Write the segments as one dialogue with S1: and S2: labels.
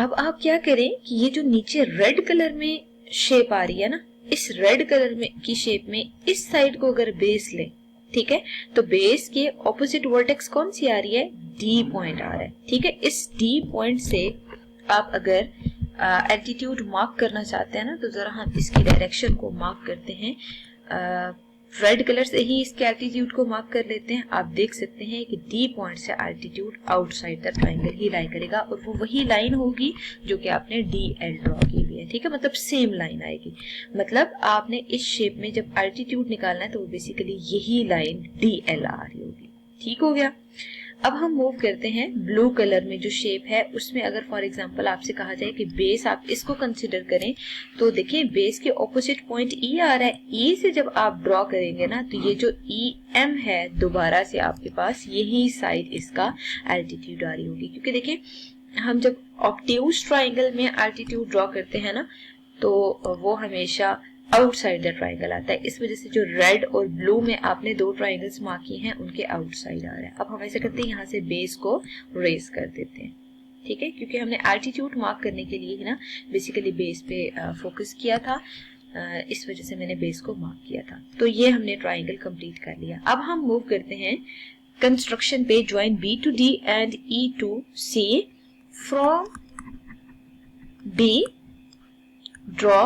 S1: अब आप क्या करें कि ये जो नीचे रेड कलर में शेप आ रही है ना, इस रेड कलर में की शेप में इस साइड को अगर बेस लें, ठीक है, तो बेस के ऑपोजिट वर्टेक्स कौन सी आ रही है, डी पॉइंट आ रहा है, ठीक है। इस डी पॉइंट से आप अगर एल्टीट्यूड मार्क करना चाहते हैं ना, तो जरा हम इसकी डायरेक्शन को मार्क करते हैं, रेड कलर से ही इसके एल्टीट्यूड को मार्क कर लेते हैं। आप देख सकते हैं कि डी पॉइंट से एल्टीट्यूड आउटसाइड द ट्राइंगल ही लाई करेगा और वो वही लाइन होगी जो कि आपने डी एल ड्रॉ की हुई है, ठीक है, मतलब सेम लाइन आएगी। मतलब आपने इस शेप में जब एल्टीट्यूड निकालना है तो वो बेसिकली यही लाइन डी एल आ रही होगी, ठीक हो गया। अब हम मूव करते हैं ब्लू कलर में जो शेप है उसमें, अगर फॉर एग्जांपल आपसे कहा जाए कि बेस आप इसको कंसिडर करें, तो देखिए बेस के ऑपोजिट पॉइंट ई आ रहा है, ई से जब आप ड्रॉ करेंगे ना तो ये जो ई एम है दोबारा से आपके पास यही साइड इसका एल्टीट्यूड आ रही होगी, क्योंकि देखिए हम जब ऑब्ट्यूज ट्राइंगल में एल्टीट्यूड ड्रॉ करते हैं ना तो वो हमेशा आउटसाइड द ट्राइंगल आता है। इस वजह से जो रेड और ब्लू में आपने दो ट्राइंगल्स मार्क किए हैं उनके आउटसाइड आ रहा है। अब हम ऐसे करते हैं, यहाँ से बेस को रेज कर देते हैं, ठीक है, क्योंकि हमने एल्टीट्यूड मार्क करने के लिए ही ना बेसिकली बेस पे फोकस किया था, इस वजह से मैंने बेस को मार्क किया था। तो ये हमने ट्राइंगल कंप्लीट कर लिया। अब हम मूव करते हैं कंस्ट्रक्शन पे, join B to D and E to C, from B draw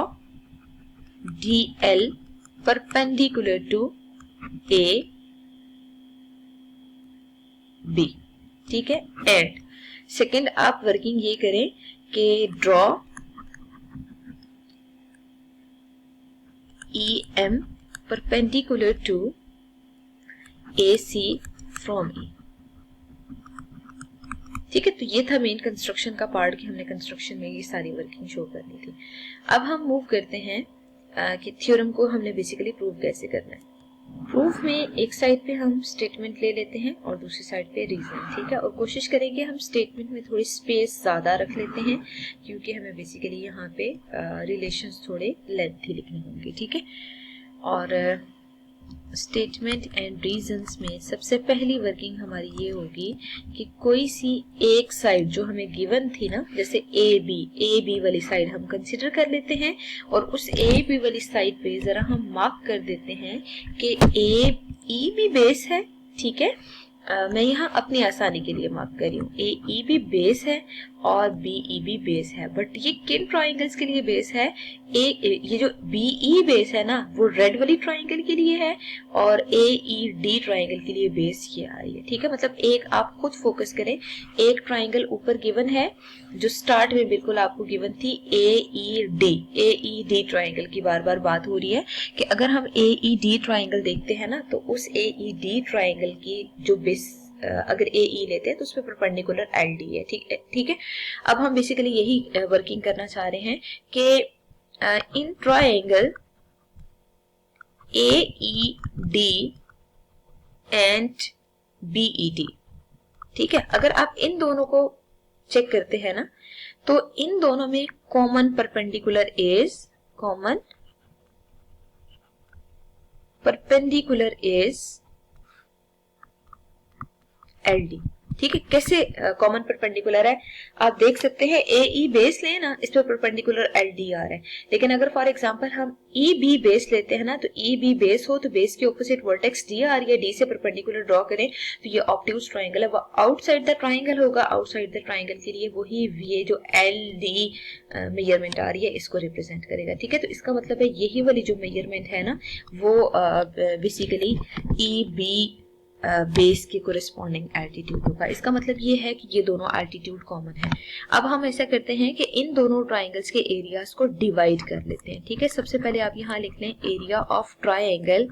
S1: DL perpendicular to A B, ठीक है। एंड सेकेंड आप वर्किंग ये करें कि draw EM perpendicular to AC from E, ठीक है। तो ये था मेन कंस्ट्रक्शन का पार्ट कि हमने कंस्ट्रक्शन में ये सारी वर्किंग शो करनी थी। अब हम मूव करते हैं कि थ्योरम को हमने बेसिकली प्रूव कैसे करना है। प्रूफ में एक साइड पे हम स्टेटमेंट ले लेते हैं और दूसरी साइड पे रीजन, ठीक है, और कोशिश करेंगे हम स्टेटमेंट में थोड़ी स्पेस ज्यादा रख लेते हैं क्योंकि हमें बेसिकली यहाँ पे रिलेशंस थोड़े लेंथी लिखने होंगे, ठीक है। और स्टेटमेंट एंड रीजंस में सबसे पहली वर्किंग हमारी ये होगी कि कोई सी एक साइड जो हमें गिवन थी ना, जैसे ए बी वाली साइड हम कंसिडर कर लेते हैं और उस ए बी वाली साइड पे जरा हम मार्क कर देते हैं कि ए ई बी बेस है, ठीक है। मैं यहाँ अपनी आसानी के लिए मार्क कर रही हूँ, ए ई बी बेस है और बी ई बी बेस है, बट ये किन ट्राइंगल्स के लिए बेस है, ये जो बी ई बेस है ना वो रेड वाली ट्राइंगल के लिए है और ए ई डी ट्राइंगल के लिए बेस ये आ रही है, ठीक है। मतलब एक आप खुद फोकस करें, एक ट्राइंगल ऊपर गिवन है जो स्टार्ट में बिल्कुल आपको गिवन थी, ए ई डी ट्राइंगल की बार बार बात हो रही है कि अगर हम ए ई डी ट्राइंगल देखते हैं ना तो उस ए ई डी ट्राइंगल की जो बेस अगर ए ई लेते हैं तो उसमें परपेंडिकुलर एल डी है, ठीक है। अब हम बेसिकली यही वर्किंग करना चाह रहे हैं कि in triangle A E D and B E D, ठीक है, अगर आप इन दोनों को चेक करते हैं ना तो इन दोनों में common perpendicular is L D, ठीक है। कैसे कॉमन परपेंडिकुलर है आप देख सकते हैं, ए ई बेस लें ना इस पे परपेंडिकुलर एल डी आ रहा है, लेकिन अगर फॉर एग्जांपल हम ई बी बेस लेते हैं ना तो ई बी बेस हो तो बेस के ऑपोजिट वर्टेक्स डी आ रही है, डी से परपेंडिकुलर ड्रॉ करें तो ये ऑब्ट्यूज ट्राइंगल है, वो आउटसाइड द ट्राइंगल होगा, आउटसाइड द ट्राइंगल के लिए वही ये जो एल डी मेजरमेंट आ रही है इसको रिप्रेजेंट करेगा, ठीक है। तो इसका मतलब है यही वाली जो मेजरमेंट है ना वो बेसिकली ई बी बेस के कोरिस्पॉन्डिंग एल्टीट्यूड होगा। इसका मतलब ये है कि ये दोनों एल्टीट्यूड कॉमन है। अब हम ऐसा करते हैं कि इन दोनों ट्राइंगल्स के एरियाज को डिवाइड कर लेते हैं, ठीक है। सबसे पहले आप यहाँ लिख लें area of triangle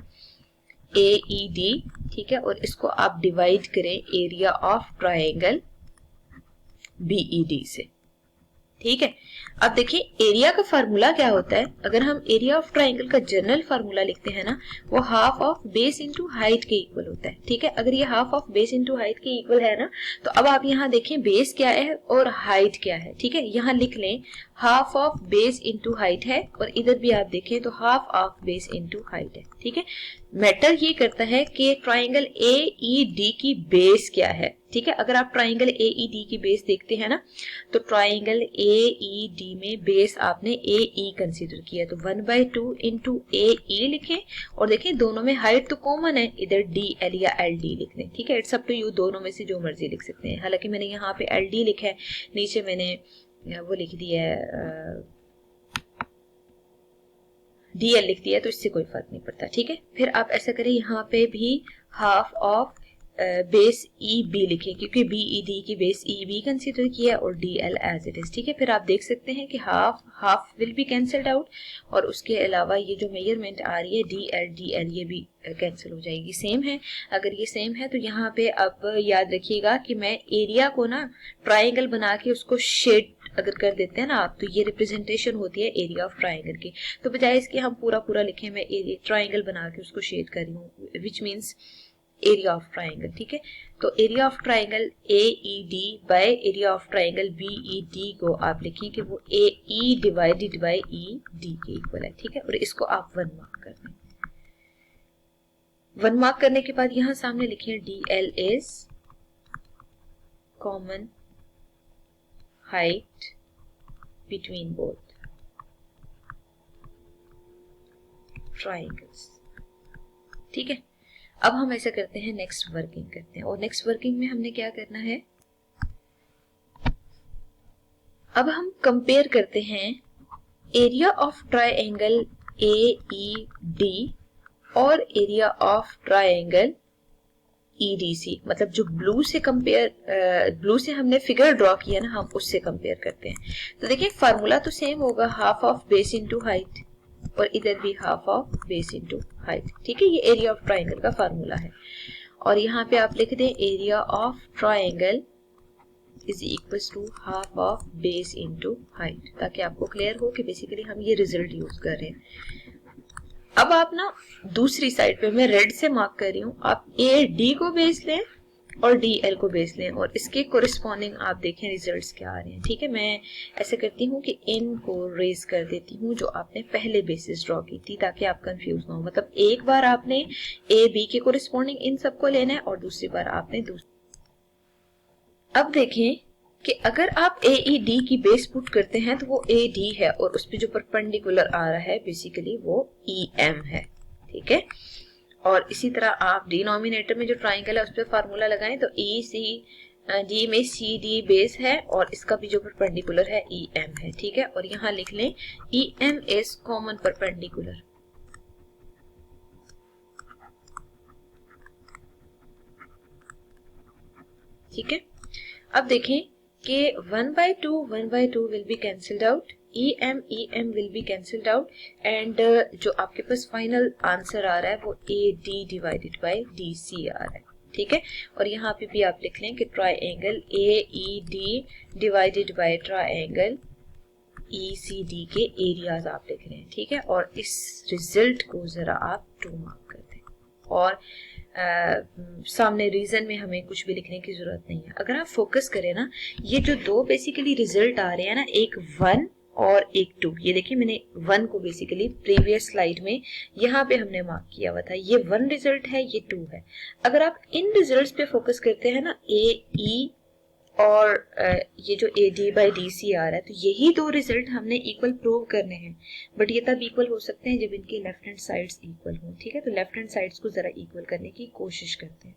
S1: A E D, ठीक है, और इसको आप डिवाइड करें area of triangle B E D से, ठीक है। अब देखिए एरिया का फार्मूला क्या होता है, अगर हम एरिया ऑफ ट्राइंगल का जनरल फार्मूला लिखते हैं ना वो half of base into height के इक्वल होता है, ठीक है। अगर ये half of base into height के इक्वल है ना तो अब आप यहाँ देखें बेस क्या है और हाइट क्या है, ठीक है। यहाँ लिख लें half of base into height है और इधर भी आप देखें तो half of base into height है, ठीक है। मैटर ये करता है कि ट्राइंगल ए ई डी की बेस क्या है, ठीक है। अगर आप ट्राइंगल AED की बेस देखते हैं ना, तो ट्राइंगल AED में बेस आपने AE कंसीडर किया, तो 1/2 इंटू AE लिखें और देखें दोनों में हाइट तो कॉमन है, इधर DL या LD लिख दें। ठीक है, इट्स अप टू यू, दोनों में से जो मर्जी लिख सकते हैं। हालांकि मैंने यहाँ पे LD लिखा है, नीचे मैंने वो लिख दिया है DL लिख दिया, तो इससे कोई फर्क नहीं पड़ता। ठीक है, फिर आप ऐसा करें, यहाँ पे भी हाफ ऑफ बेस EB लिखें, क्योंकि BED की बेस EB कंसीडर किया और DL एज इट इज। ठीक है, फिर आप देख सकते हैं कि half will be cancelled out, और उसके अलावा ये जो मेजरमेंट आ रही है DL ये भी कैंसिल हो जाएगी, सेम है। अगर ये सेम है तो यहाँ पे अब याद रखिएगा कि मैं एरिया को ना ट्राइंगल बना के उसको शेड अगर कर देते हैं ना आप, तो ये रिप्रेजेंटेशन होती है एरिया ऑफ ट्राइंगल की। तो बजाय इसके हम पूरा लिखें, मैं एरिया ट्राइंगल बना के उसको शेड कर रही हूँ, which means area of triangle. ठीक है, तो area of triangle AED by area of triangle BED को आप लिखें कि वो AE डिवाइडेड बाय ED के इक्वल है। ठीक है, और इसको आप 1 मार्क कर दें। 1 मार्क करने के बाद यहां सामने लिखें DL is common height between both triangles. ठीक है, अब हम ऐसा करते हैं, नेक्स्ट वर्किंग करते हैं, और नेक्स्ट वर्किंग में हमने क्या करना है, अब हम कंपेयर करते हैं एरिया ऑफ ट्राइंगल AED और एरिया ऑफ ट्राइंगल EDC। मतलब जो ब्लू से ब्लू से हमने फिगर ड्रॉ किया ना, हम उससे कंपेयर करते हैं। तो देखिए फार्मूला तो सेम होगा, half of base into height, और इधर भी half of base into height. ठीक है, ये एरिया ऑफ ट्राइंगल का फार्मूला है। और यहाँ पे आप लिख दें area of triangle is equal to half of base into height, ताकि आपको क्लियर हो कि बेसिकली हम ये रिजल्ट यूज कर रहे हैं। अब आप ना दूसरी साइड पे मैं रेड से मार्क कर रही हूँ, आप AD को बेस लें और DL को बेस लें, और इसके कोरिस्पॉन्डिंग आप देखें रिजल्ट्स क्या आ रहे हैं। ठीक है, मैं ऐसे करती हूँ कि इनको रेज कर देती हूँ जो आपने पहले बेसिस ड्रॉ की थी, ताकि आप कंफ्यूज ना हो। मतलब एक बार आपने AB के कोरिस्पॉन्डिंग इन सबको लेना है और दूसरी बार आपने अब देखें कि अगर आप AED की बेस पुट करते हैं तो वो AD है, और उस पर जो परपेंडिकुलर आ रहा है बेसिकली वो EM है। ठीक है, और इसी तरह आप डिनोमिनेटर में जो ट्राइंगल है उस पर फार्मूला लगाएं, तो ECD में CD बेस है और इसका भी जो परपेंडिकुलर है EM है। ठीक है, और यहाँ लिख लें EM इज कॉमन परपेंडिकुलर। ठीक है, अब देखें कि 1/2 will be cancelled out, EM will be cancelled out, and जो आपके पास फाइनल आंसर आ रहा है वो AD डिवाइडेड बाय DC आ रहा है। ठीक है, और यहाँ पे भी आप लिख लें कि triangle AED divided by triangle ECD के एरियाज आप लिख रहे हैं। ठीक है, और इस रिजल्ट को जरा आप 2 मार्क कर दें, और सामने रीजन में हमें कुछ भी लिखने की जरूरत नहीं है। अगर आप फोकस करें ना, ये जो दो बेसिकली रिजल्ट आ रहे हैं ना, एक 1 और एक 2, ये देखिए मैंने 1 को बेसिकली प्रीवियस स्लाइड में यहाँ पे हमने मार्क किया हुआ था, ये 1 रिजल्ट है, ये 2 है। अगर आप इन रिजल्ट्स पे फोकस करते हैं ना, AE और ये जो AD/DC आ रहा है, तो यही दो रिजल्ट हमने इक्वल प्रूव करने हैं। बट ये तब इक्वल हो सकते हैं जब इनके लेफ्ट हैंड साइड्स इक्वल हों। ठीक है, तो लेफ्ट हैंड साइड्स को जरा इक्वल करने की कोशिश करते हैं।